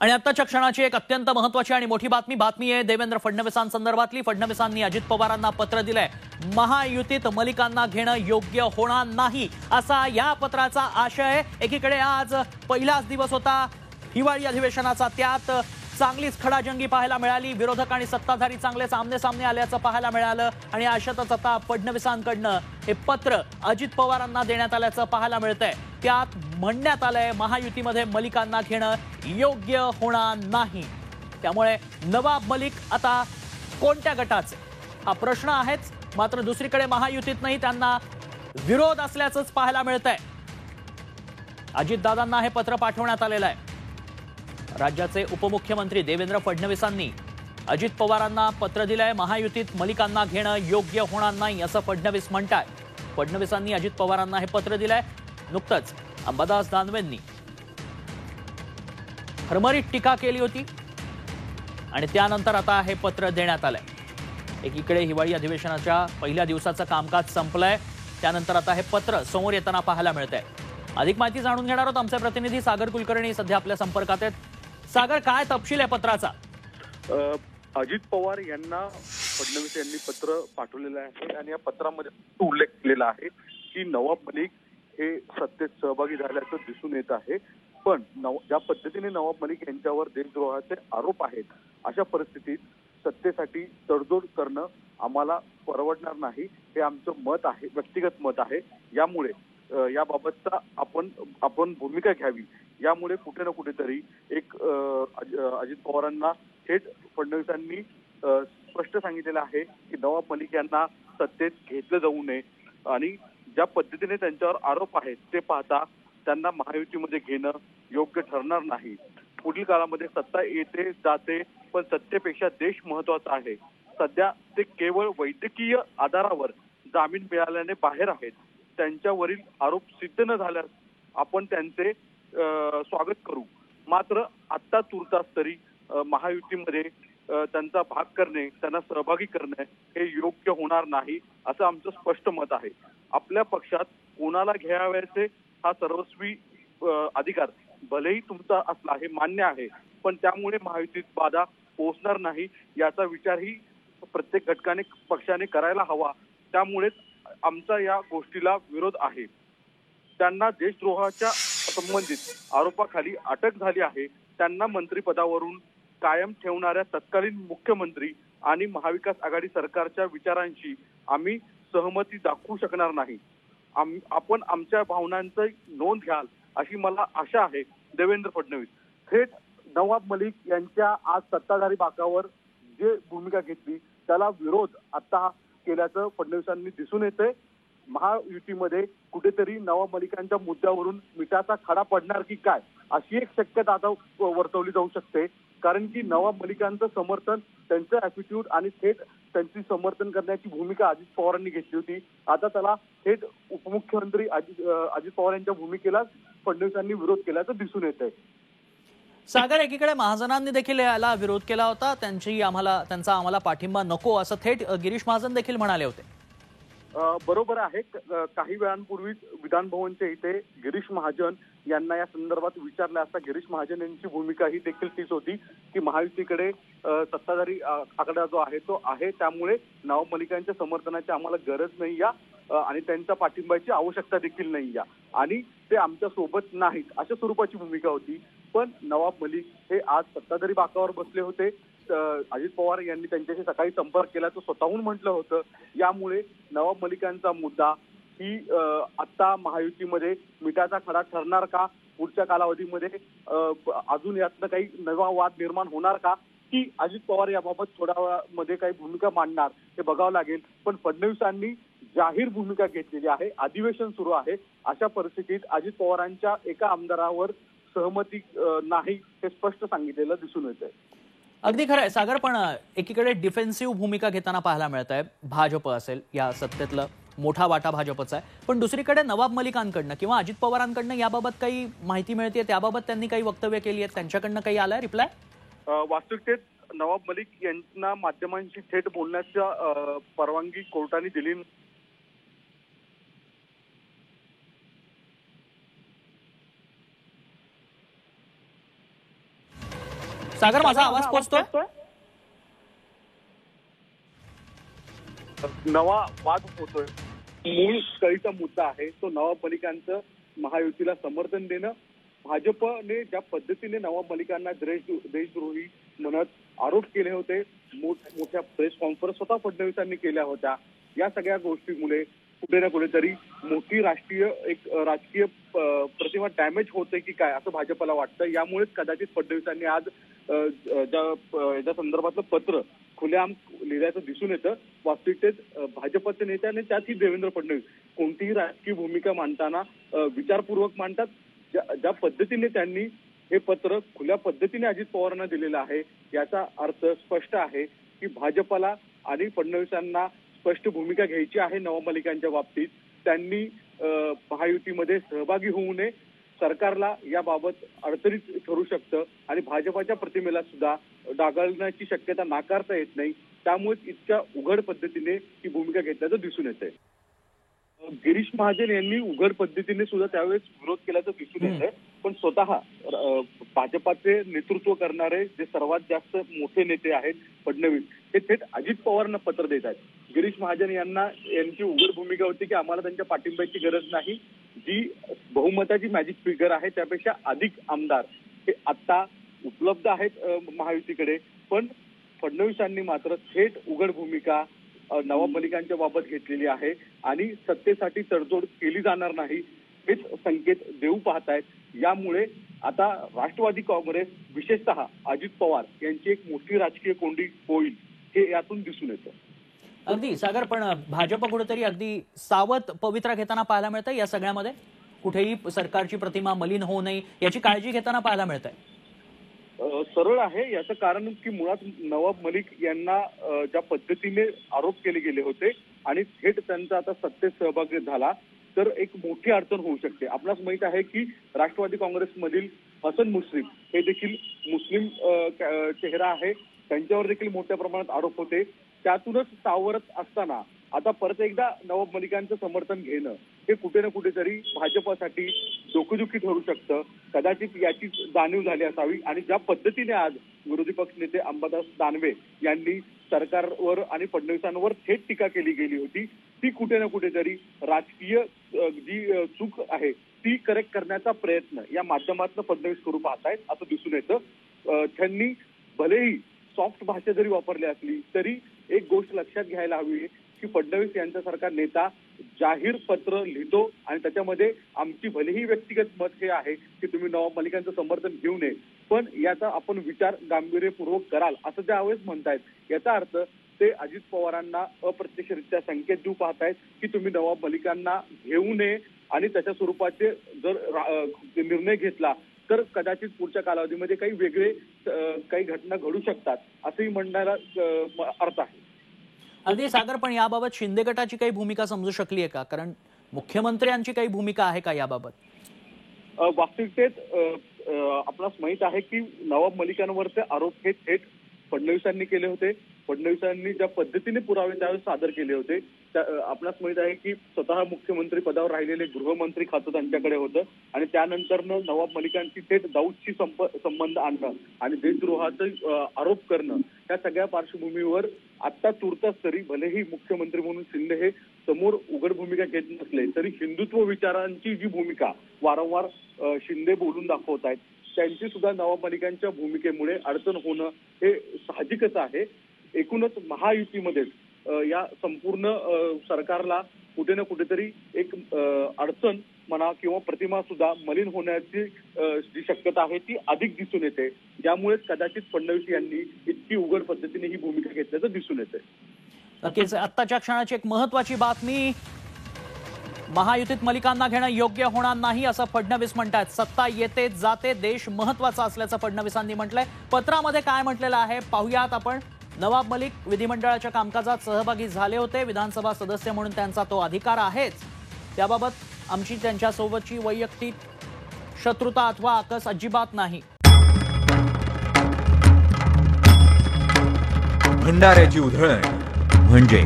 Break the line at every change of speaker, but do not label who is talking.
आणि आत्ताच्या क्षणाची एक अत्यंत महत्त्वाची आणि मोठी बातमी आहे देवेंद्र फडणवीसांसंदर्भातली। फडणवीसांनी अजित पवारांना पत्र दिलंय। महायुतीत मलिकांना घेणं योग्य होणार नाही असा या पत्राचा आशय। एकीकडे आज पहिलाच दिवस होता हिवाळी अधिवेशनाचा, त्यात चांगलीच खडाजंगी पाहायला मिळाली। विरोधक आणि सत्ताधारी चांगले सामने आल्याचं पाहायला मिळालं आणि अशातच आता फडणवीसांकडनं हे पत्र अजित पवारांना देण्यात आल्याचं पाहायला मिळतंय। त्यात म्हणण्यात आलंय महायुतीमध्ये मलिकांना घेणं योग्य होणार नाही। त्यामुळे नवाब मलिक आता कोणत्या गटाचे हा प्रश्न आहेच, मात्र दुसरीकडे महायुतीतनंही त्यांना विरोध असल्याचंच पाहायला मिळतंय। अजितदादांना हे पत्र पाठवण्यात आलेलं आहे। राज्याचे उपमुख्यमंत्री देवेंद्र फडणवीसांनी अजित पवारांना पत्र दिलंय। महायुतीत मलिकांना घेणं योग्य होणार नाही असं फडणवीस म्हणतात। फडणवीसांनी अजित पवारांना हे पत्र दिलंय। नुकतंच अंबादास दानवेंनी खरमरीत टीका केली होती आणि त्यानंतर आता हे पत्र देण्यात आलंय। एकीकडे हिवाळी अधिवेशनाच्या पहिल्या दिवसाचं कामकाज संपलंय, त्यानंतर आता हे पत्र समोर येताना पाहायला मिळतंय। अधिक माहिती जाणून घेणार आहोत। आमचे प्रतिनिधी सागर कुलकर्णी सध्या आपल्या संपर्कात आहेत। सागर, काय तपशील आहे पत्राचा?
अजित पवार यांना फडणवीस यांनी पत्र पाठवलेलं आहे आणि या पत्रामध्ये उल्लेख केलेला आहे की नवाब मलिक हे सत्तेत सहभागी झाल्याचं दिसून येत आहे। पण ज्या पद्धतीने नवाब मलिक यांच्यावर देशद्रोहाचे आरोप आहेत, अशा परिस्थितीत सत्तेसाठी तडजोड करणं आम्हाला परवडणार नाही, हे आमचं मत आहे, व्यक्तिगत मत आहे। यामुळे याबाबतचा आपण भूमिका घ्यावी। यामुळे कुठे ना कुठेतरी एक अजित पवारांना थेट फडणवीसांनी स्पष्ट सांगितलेलं आहे की नवाब मलिक यांना सत्तेत घेतलं जाऊ नये आणि ज्या पद्धतीने त्यांच्यावर आरोप आहेत ते पाहता त्यांना महायुतीमध्ये घेणं योग्य ठरणार नाही। पुढील काळामध्ये सत्ता येते जाते, पण सत्तेपेक्षा देश महत्वाचा आहे। सध्या ते केवळ वैद्यकीय आधारावर जामीन मिळाल्याने बाहेर आहेत। त्यांच्यावरील आरोप सिद्ध न झाल्यास आपण त्यांचे स्वागत करू, मात्र आत्ता तुर्तास तरी महायुतीमध्ये त्यांचा भाग करणे, त्यांना सहभागी करणे हे योग्य होणार नाही, असं आमचं स्पष्ट मत आहे। आपल्या पक्षात कोणाला घ्यावयाचे हा सर्वस्वी अधिकार भलेही तुमचा असला हे मान्य आहे, पण त्यामुळे महायुतीत बाधा पोहोचणार नाही याचा विचारही प्रत्येक घटकाने पक्षाने करायला हवा। त्यामुळेच आमचा या गोष्टीला विरोध आहे। त्यांना देशद्रोहाच्या संबंधित आरोपाखाली अटक झाली आहे। त्यांना मंत्रिपदावरून कायम ठेवणाऱ्या तत्कालीन मुख्यमंत्री आणि महाविकास आघाडी सरकारच्या विचारांशी आम्ही सहमती दाखवू शकणार नाही। आपण आमच्या भावनांची नोंद घ्याल अशी मला आशा आहे। देवेंद्र फडणवीस थेट नवाब मलिक यांच्या आज सत्ताधारी बाकावर जे भूमिका घेतली त्याला विरोध आता केल्याचं फडणवीसांनी दिसून येतंय। महायुतीमध्ये कुठेतरी नवाब मलिकांच्या मुद्द्यावरून मिठाचा खडा पडणार की काय, अशी एक शक्यता आता वर्तवली जाऊ शकते। कारण की नवाब मलिकांचं समर्थन, त्यांचं ॲटिट्यूड आणि थेट त्यांची समर्थन करण्याची भूमिका अजित पवारांनी घेतली होती। आता त्याला थेट उपमुख्यमंत्री अजित पवार यांच्या भूमिकेला फडणवीसांनी विरोध केल्याचं दिसून येत आहे।
सागर, एकीकडे महाजनांनी देखील याला विरोध केला होता। त्यांचा आम्हाला पाठिंबा नको असं थेट गिरीश महाजन देखील म्हणाले होते।
बरोबर आहे। काही वेळांपूर्वीच विधान भवनच्या इथे गिरीश महाजन यांना या संदर्भात विचारलं असता गिरीश महाजन यांची भूमिका ही देखील तीच होती की महायुतीकडे सत्ताधारी आकडा जो आहे तो आहे, त्यामुळे नवाब मलिकांच्या समर्थनाची आम्हाला गरज नाही या आणि त्यांच्या पाठिंब्याची आवश्यकता देखील नाही या आणि ते आमच्या सोबत नाहीत, अशा स्वरूपाची भूमिका होती। पण नवाब मलिक हे आज सत्ताधारी बाकावर बसले होते। अजित पवार यांनी त्यांच्याशी सकाळी संपर्क केला, तो स्वतःहून म्हटलं होतं। यामुळे नवाब मलिकांचा मुद्दा ही आता महायुतीमध्ये मिठाचा खडा ठरणार का, पुढच्या कालावधीमध्ये अजून यातनं काही नवा वाद निर्माण होणार का, की अजित पवार याबाबत थोड्या वेळामध्ये काही भूमिका मांडणार हे बघावं लागेल। पण फडणवीसांनी जाहीर भूमिका घेतलेली आहे। अधिवेशन सुरू आहे, अशा परिस्थितीत अजित पवारांच्या एका आमदारावर सहमती नाही हे स्पष्ट सांगितलेलं दिसून येतंय।
अगदी खरं आहे सागर, पण एकीकडे डिफेन्सिव्ह भूमिका घेताना पाहायला मिळत आहे। भाजप असेल या सत्तेतलं मोठा वाटा भाजपचा आहे, पण दुसरीकडे नवाब मलिकांकडनं किंवा अजित पवारांकडनं याबाबत काही माहिती मिळते, त्याबाबत त्यांनी काही वक्तव्य केली आहेत, त्यांच्याकडनं काही आलाय रिप्लाय?
वास्तविकतेत नवाब मलिक यांना माध्यमांशी थेट बोलण्याच्या परवानगी कोर्टाने दिली
सागर, माझा आवाज पोहोचतोय?
नवा वाद होतोय. मूळ कळीचा मुद्दा आहे तो नवाब मलिकांचं महायुतीला समर्थन देणं. भाजपने ज्या पद्धतीने नवाब मलिकांना देशद्रोही म्हणत आरोप केले होते, मोठ्या प्रेस कॉन्फरन्स स्वतः फडणवीसांनी केल्या होत्या, या सगळ्या गोष्टीमुळे कुठे ना कुठेतरी मोठी राजकीय प्रतिमा डॅमेज होते की काय असं भाजपला वाटतं. यामुळेच कदाचित फडणवीसांनी आज ज्या संदर्भातलं पत्र खुलेआम लिहिल्याचं दिसून येतं. वास्तविकतेत भाजपचे नेते आणि त्यातही देवेंद्र फडणवीस कोणतीही राजकीय भूमिका मांडताना विचारपूर्वक मांडतात. ज्या पद्धतीने त्यांनी हे पत्र खुल्या पद्धतीने अजित पवारांना दिलेलं आहे, याचा अर्थ स्पष्ट आहे की भाजपला आणि फडणवीसांना स्पष्ट भूमिका घ्यायची आहे नवाब मलिकांच्या बाबतीत. त्यांनी महायुतीमध्ये सहभागी होऊ नये. सरकारला याबाबत अडचणीत ठरू शकतं आणि भाजपच्या प्रतिमेला सुद्धा डागाळण्याची शक्यता नाकारता येत नाही. त्यामुळे इतक्या उघड पद्धतीने ही भूमिका घेतल्याचं दिसून येतंय. गिरीश महाजन यांनी उघड पद्धतीने सुद्धा त्यावेळेस विरोध केल्याचं दिसून येतंय. पण स्वतः भाजपाचे नेतृत्व करणारे जे सर्वात जास्त मोठे नेते आहेत फडणवीस, हे थेट अजित पवारांना पत्र देत आहेत. गिरीश महाजन यांची उघड भूमिका होती की आम्हाला त्यांच्या पाठिंब्याची गरज नाही. जी बहुमताची मॅजिक फिगर आहे त्यापेक्षा अधिक आमदार हे आता उपलब्ध आहेत महायुतीकडे. पण फडणवीसांनी मात्र थेट उघड भूमिका नवाब मलिकांच्या बाबत घेतलेली आहे आणि सत्तेसाठी तडजोड केली जाणार नाही हेच संकेत देऊ पाहतायत. यामुळे आता राष्ट्रवादी काँग्रेस विशेषतः अजित पवार यांची एक मोठी राजकीय कोंडी होईल हे यातून दिसून येतं.
अगदी सागर, पण भाजप कुठेतरी अगदी सावध पवित्रा घेताना पाहायला मिळतं. या सगळ्यामध्ये कुठेही सरकारची प्रतिमा मलिन होऊ नये याची काळजी घेताना पाहायला मिळतंय.
सरळ आहे. याचं कारण की मुळात नवाब मलिक यांना ज्या पद्धतीने आरोप केले गेले होते आणि थेट त्यांचा आता सत्तेत सहभाग झाला तर एक मोठी अडचण होऊ शकते. आपल्यास माहित आहे की राष्ट्रवादी काँग्रेसमधील हसन मुश्रीफ हे देखील मुस्लिम चेहरा आहे. त्यांच्यावर देखील मोठ्या प्रमाणात आरोप होते. त्यातूनच सावरत असताना आता परत एकदा नवाब मलिकांचं समर्थन घेणं हे कुठे ना कुठेतरी भाजपसाठी डोकेदुखी ठरू शकतं. कदाचित याची जाणीव झाली असावी आणि ज्या पद्धतीने आज विरोधी पक्ष नेते अंबादास दानवे यांनी सरकारवर आणि फडणवीसांवर थेट टीका केली गेली होती, ती कुठे ना कुठेतरी राजकीय जी चूक आहे ती करेक्ट करण्याचा प्रयत्न या माध्यमातून फडणवीस करू पाहतायत असं दिसून येतं. त्यांनी भलेही सॉफ्ट भाषा जरी वापरली असली तरी एक गोष्ट लक्षात घ्यायला हवी की फडणवीस यांच्यासारखा नेता जाहीर पत्र लिहितो आणि त्याच्यामध्ये आमची भलेही व्यक्तिगत मत हे आहे की तुम्ही नवाब मलिकांचं समर्थन घेऊ नये, पण याचा आपण विचार गांभीर्यपूर्वक कराल असं त्यावेळेस म्हणतायत. याचा अर्थ ते अजित पवारांना अप्रत्यक्षरित्या संकेत देऊ पाहतायत की तुम्ही नवाब मलिकांना घेऊ नये आणि त्याच्या स्वरूपाचे जर निर्णय घेतला तर कदाचित पुढच्या कालावधीमध्ये काही वेगळे काही घटना घडू शकतात असंही म्हणण्याला अर्थ आहे.
अगदी सागर, पण याबाबत शिंदे गटाची काही भूमिका समजू शकली आहे का? कारण मुख्यमंत्र्यांची काही भूमिका आहे का याबाबत?
वास्तविकतेत आपणास माहित आहे की नवाब मलिकांवरचे आरोप हे थेट फडणवीसांनी केले होते. फडणवीसांनी ज्या पद्धतीने पुरावे त्यावेळेस सादर केले होते आपणास माहित आहे की स्वतः मुख्यमंत्री पदावर राहिलेले गृहमंत्री खातं त्यांच्याकडे होतं आणि त्यानंतर नवाब मलिकांची थेट दाऊदशी संबंध आणणं आणि देशद्रोहाचा आरोप करणं या सगळ्या पार्श्वभूमीवर आता तुर्तास तरी भलेही मुख्यमंत्री म्हणून शिंदे हे समोर उघड भूमिका घेत नसले तरी हिंदुत्व विचारांची जी भूमिका वारंवार शिंदे बोलून दाखवत आहेत त्यांची सुद्धा नवाब मलिकांच्या भूमिकेमुळे अडचण होणं हे साहजिकच आहे. एकूणच महायुतीमध्येच या संपूर्ण सरकारला कुठे ना कुठेतरी एक अडचण म्हणा किंवा प्रतिमा सुद्धा मलिन होण्याची जी शक्यता आहे ती अधिक दिसून येते. ज्यामुळेच कदाचित फडणवीस यांनी इतकी उघड पद्धतीने ही भूमिका घेतल्याचं दिसून येते.
नक्कीच आत्ताच्या क्षणाची एक महत्वाची बातमी, महायुतीत मलिकांना घेणं योग्य होणार नाही असं फडणवीस म्हणतात. सत्ता येते जाते, देश महत्वाचा असल्याचं फडणवीसांनी म्हटलंय. पत्रामध्ये काय म्हटलेलं आहे पाहूयात आपण. नवाब मलिक विधिमंडळाच्या कामकाजात सहभागी झाले होते. विधानसभा सदस्य म्हणून त्यांचा तो अधिकार आहेच. त्याबाबत आमची त्यांच्यासोबतची वैयक्तिक शत्रुता अथवा आकस अजिबात नाही.
भंडाऱ्याची उधळण म्हणजे